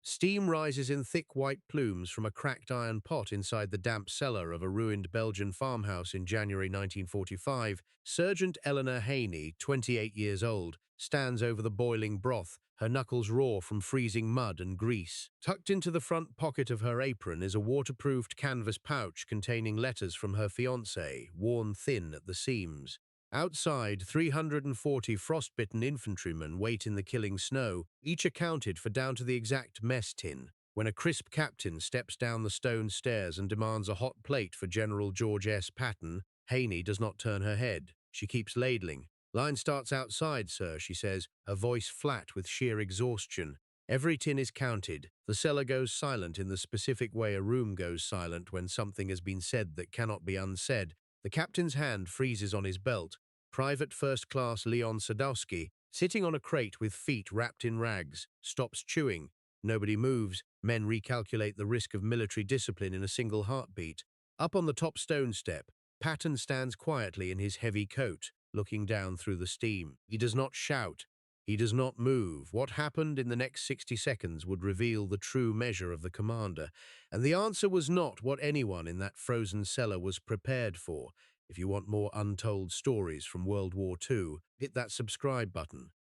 Steam rises in thick white plumes from a cracked iron pot inside the damp cellar of a ruined Belgian farmhouse in January 1945. Sergeant Eleanor Haney, 28 years old, stands over the boiling broth, her knuckles raw from freezing mud and grease. Tucked into the front pocket of her apron is a waterproofed canvas pouch containing letters from her fiancé, worn thin at the seams. Outside, 340 frostbitten infantrymen wait in the killing snow, each accounted for down to the exact mess tin, when a crisp captain steps down the stone stairs and demands a hot plate for General George S. Patton. Haney does not turn her head. She keeps ladling. "Line starts outside, sir," she says, her voice flat with sheer exhaustion. Every tin is counted. The cellar goes silent in the specific way a room goes silent when something has been said that cannot be unsaid. The captain's hand freezes on his belt. Private First Class Leon Sadowski, sitting on a crate with feet wrapped in rags, stops chewing. Nobody moves. Men recalculate the risk of military discipline in a single heartbeat. Up on the top stone step, Patton stands quietly in his heavy coat, looking down through the steam. He does not shout. He does not move. What happened in the next 60 seconds would reveal the true measure of the commander, and the answer was not what anyone in that frozen cellar was prepared for. If you want more untold stories from World War II, hit that subscribe button.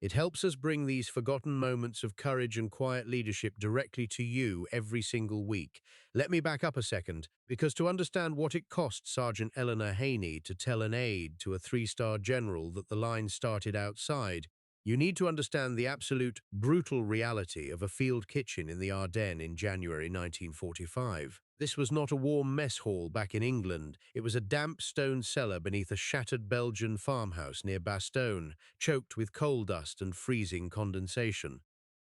It helps us bring these forgotten moments of courage and quiet leadership directly to you every single week. Let me back up a second, because to understand what it cost Sergeant Eleanor Haney to tell an aide to a three-star general that the line started outside, you need to understand the absolute brutal reality of a field kitchen in the Ardennes in January 1945. This was not a warm mess hall back in England. It was a damp stone cellar beneath a shattered Belgian farmhouse near Bastogne, choked with coal dust and freezing condensation.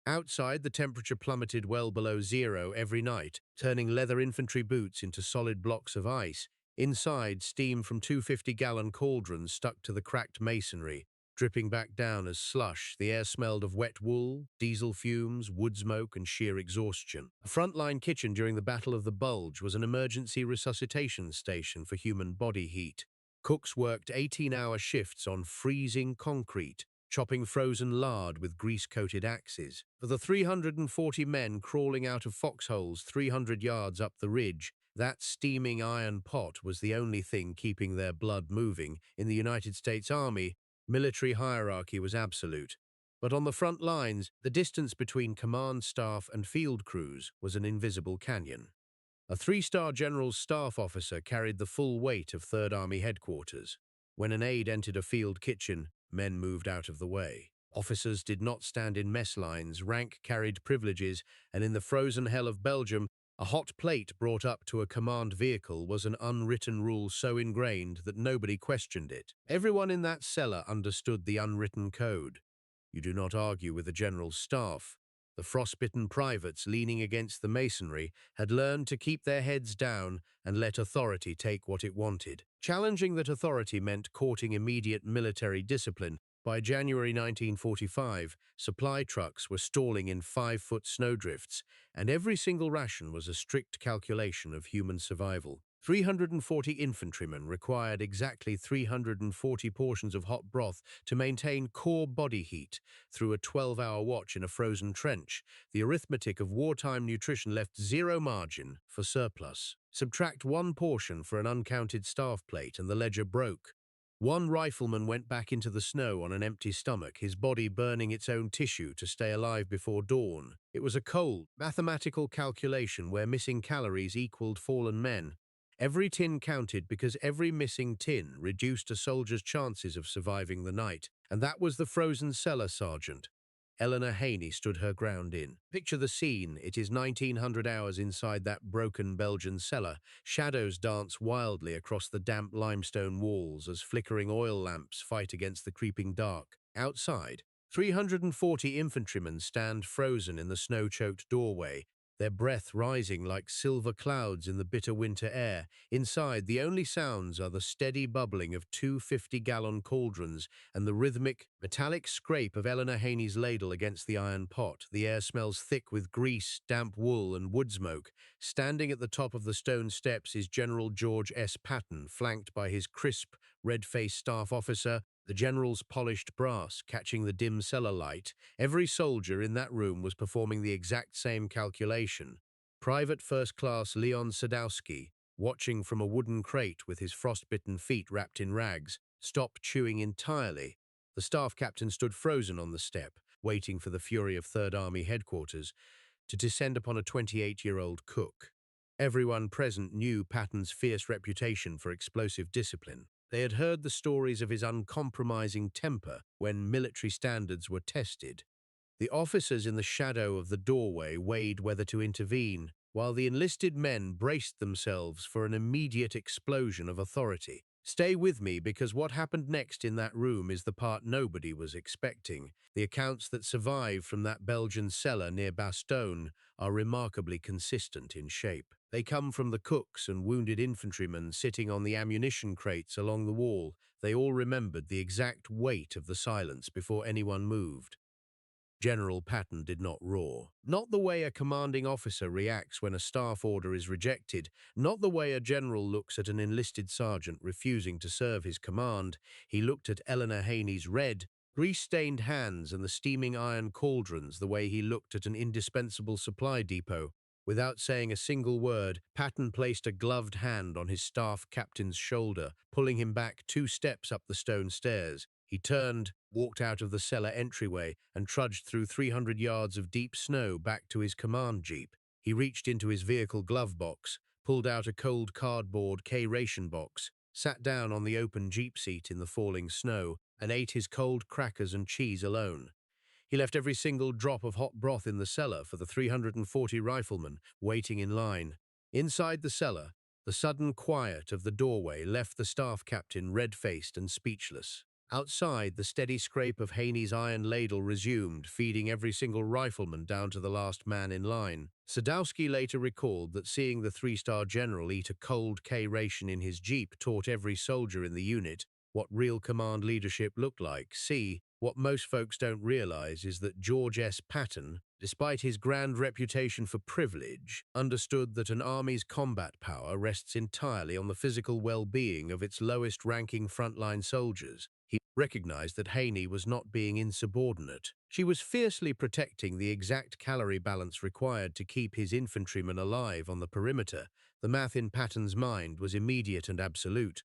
Outside, the temperature plummeted well below zero every night, turning leather infantry boots into solid blocks of ice. Inside, steam from 250-gallon cauldrons stuck to the cracked masonry, dripping back down as slush. The air smelled of wet wool, diesel fumes, wood smoke, and sheer exhaustion. A frontline kitchen during the Battle of the Bulge was an emergency resuscitation station for human body heat. Cooks worked 18-hour shifts on freezing concrete, chopping frozen lard with grease-coated axes. For the 340 men crawling out of foxholes 300 yards up the ridge, that steaming iron pot was the only thing keeping their blood moving. In the United States Army, military hierarchy was absolute. But on the front lines, the distance between command staff and field crews was an invisible canyon. A three-star general's staff officer carried the full weight of 3rd Army headquarters. When an aide entered a field kitchen, men moved out of the way. Officers did not stand in mess lines, rank carried privileges, and in the frozen hell of Belgium, a hot plate brought up to a command vehicle was an unwritten rule so ingrained that nobody questioned it. Everyone in that cellar understood the unwritten code. You do not argue with the general's staff. The frostbitten privates leaning against the masonry had learned to keep their heads down and let authority take what it wanted. Challenging that authority meant courting immediate military discipline. By January 1945, supply trucks were stalling in 5-foot snowdrifts, and every single ration was a strict calculation of human survival. 340 infantrymen required exactly 340 portions of hot broth to maintain core body heat through a 12-hour watch in a frozen trench. The arithmetic of wartime nutrition left zero margin for surplus. Subtract one portion for an uncounted staff plate and the ledger broke. One rifleman went back into the snow on an empty stomach, his body burning its own tissue to stay alive before dawn. It was a cold, mathematical calculation where missing calories equaled fallen men. Every tin counted because every missing tin reduced a soldier's chances of surviving the night. And that was the frozen cellar, Sergeant. Eleanor Haney stood her ground in. Picture the scene. It is 1900 hours inside that broken Belgian cellar. Shadows dance wildly across the damp limestone walls as flickering oil lamps fight against the creeping dark. Outside, 340 infantrymen stand frozen in the snow-choked doorway, their breath rising like silver clouds in the bitter winter air. Inside, the only sounds are the steady bubbling of 250-gallon cauldrons and the rhythmic, metallic scrape of Eleanor Haney's ladle against the iron pot. The air smells thick with grease, damp wool, and wood smoke. Standing at the top of the stone steps is General George S. Patton, flanked by his crisp, red-faced staff officer. the general's polished brass catching the dim cellar light. Every soldier in that room was performing the exact same calculation. Private First Class Leon Sadowski, watching from a wooden crate with his frostbitten feet wrapped in rags, stopped chewing entirely. The staff captain stood frozen on the step, waiting for the fury of Third Army headquarters to descend upon a 28-year-old cook. Everyone present knew Patton's fierce reputation for explosive discipline. They had heard the stories of his uncompromising temper when military standards were tested. The officers in the shadow of the doorway weighed whether to intervene, while the enlisted men braced themselves for an immediate explosion of authority. Stay with me, because what happened next in that room is the part nobody was expecting. The accounts that survive from that Belgian cellar near Bastogne are remarkably consistent in shape. They come from the cooks and wounded infantrymen sitting on the ammunition crates along the wall. They all remembered the exact weight of the silence before anyone moved. General Patton did not roar. Not the way a commanding officer reacts when a staff order is rejected, not the way a general looks at an enlisted sergeant refusing to serve his command. He looked at Eleanor Haney's red, grease-stained hands and the steaming iron cauldrons the way he looked at an indispensable supply depot. Without saying a single word, Patton placed a gloved hand on his staff captain's shoulder, pulling him back 2 steps up the stone stairs. He turned, walked out of the cellar entryway, and trudged through 300 yards of deep snow back to his command jeep. He reached into his vehicle glove box, pulled out a cold cardboard K-ration box, sat down on the open jeep seat in the falling snow, and ate his cold crackers and cheese alone. He left every single drop of hot broth in the cellar for the 340 riflemen waiting in line. Inside the cellar, the sudden quiet of the doorway left the staff captain red-faced and speechless. Outside, the steady scrape of Haney's iron ladle resumed, feeding every single rifleman down to the last man in line. Sadowski later recalled that seeing the 3-star general eat a cold K-ration in his jeep taught every soldier in the unit what real command leadership looked like. See, what most folks don't realize is that George S. Patton, despite his grand reputation for privilege, understood that an army's combat power rests entirely on the physical well-being of its lowest-ranking frontline soldiers. He recognized that Haney was not being insubordinate. She was fiercely protecting the exact calorie balance required to keep his infantrymen alive on the perimeter. The math in Patton's mind was immediate and absolute.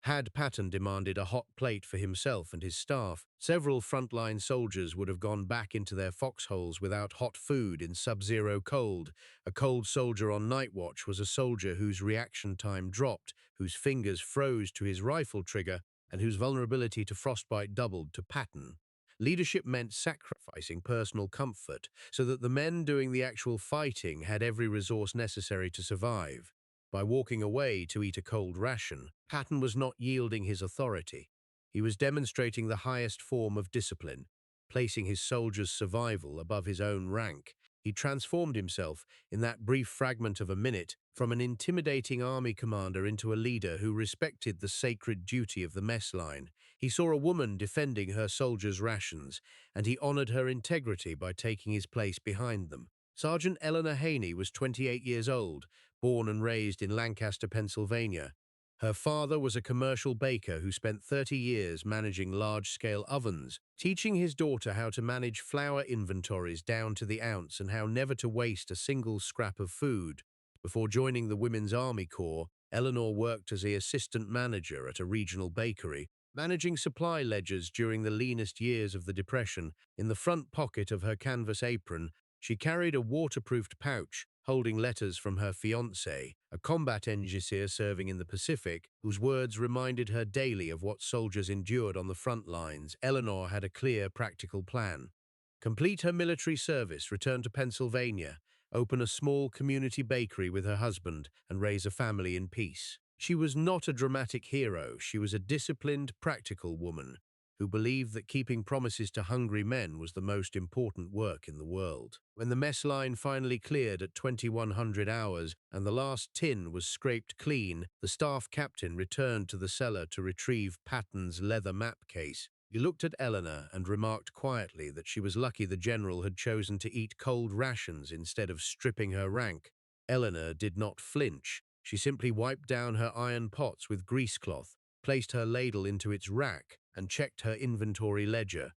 Had Patton demanded a hot plate for himself and his staff, several frontline soldiers would have gone back into their foxholes without hot food in sub-zero cold. A cold soldier on night watch was a soldier whose reaction time dropped, whose fingers froze to his rifle trigger, and whose vulnerability to frostbite doubled. To Patton, leadership meant sacrificing personal comfort so that the men doing the actual fighting had every resource necessary to survive. By walking away to eat a cold ration, Patton was not yielding his authority. He was demonstrating the highest form of discipline, placing his soldiers' survival above his own rank. He transformed himself, in that brief fragment of a minute, from an intimidating army commander into a leader who respected the sacred duty of the mess line. He saw a woman defending her soldiers' rations, and he honored her integrity by taking his place behind them. Sergeant Eleanor Haney was 28 years old, born and raised in Lancaster, Pennsylvania. Her father was a commercial baker who spent 30 years managing large-scale ovens, teaching his daughter how to manage flour inventories down to the ounce and how never to waste a single scrap of food. Before joining the Women's Army Corps, Eleanor worked as the assistant manager at a regional bakery, managing supply ledgers during the leanest years of the Depression. In the front pocket of her canvas apron, she carried a waterproofed pouch holding letters from her fiancé, a combat engineer serving in the Pacific, whose words reminded her daily of what soldiers endured on the front lines. Eleanor had a clear, practical plan. Complete her military service, return to Pennsylvania, open a small community bakery with her husband, and raise a family in peace. She was not a dramatic hero. She was a disciplined, practical woman who believed that keeping promises to hungry men was the most important work in the world. When the mess line finally cleared at 2100 hours and the last tin was scraped clean, the staff captain returned to the cellar to retrieve Patton's leather map case. He looked at Eleanor and remarked quietly that she was lucky the general had chosen to eat cold rations instead of stripping her rank. Eleanor did not flinch. She simply wiped down her iron pots with grease cloth, placed her ladle into its rack, and checked her inventory ledger.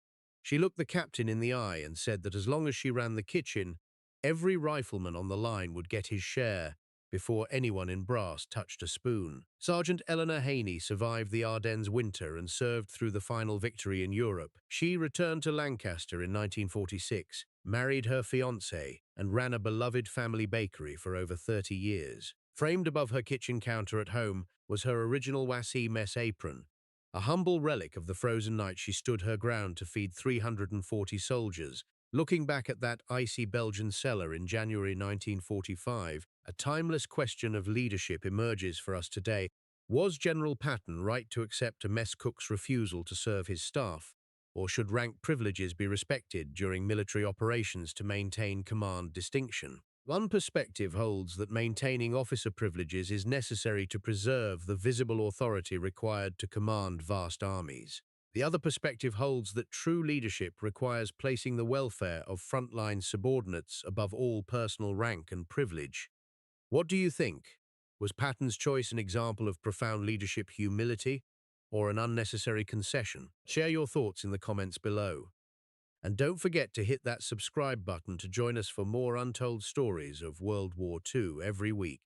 She looked the captain in the eye and said that as long as she ran the kitchen, every rifleman on the line would get his share before anyone in brass touched a spoon. Sergeant Eleanor Haney survived the Ardennes winter and served through the final victory in Europe. She returned to Lancaster in 1946, married her fiancé, and ran a beloved family bakery for over 30 years. Framed above her kitchen counter at home was her original WWII mess apron, a humble relic of the frozen night she stood her ground to feed 340 soldiers. Looking back at that icy Belgian cellar in January 1945, a timeless question of leadership emerges for us today. Was General Patton right to accept a mess cook's refusal to serve his staff, or should rank privileges be respected during military operations to maintain command distinction? One perspective holds that maintaining officer privileges is necessary to preserve the visible authority required to command vast armies. The other perspective holds that true leadership requires placing the welfare of frontline subordinates above all personal rank and privilege. What do you think? Was Patton's choice an example of profound leadership humility or an unnecessary concession? Share your thoughts in the comments below. And don't forget to hit that subscribe button to join us for more untold stories of World War II every week.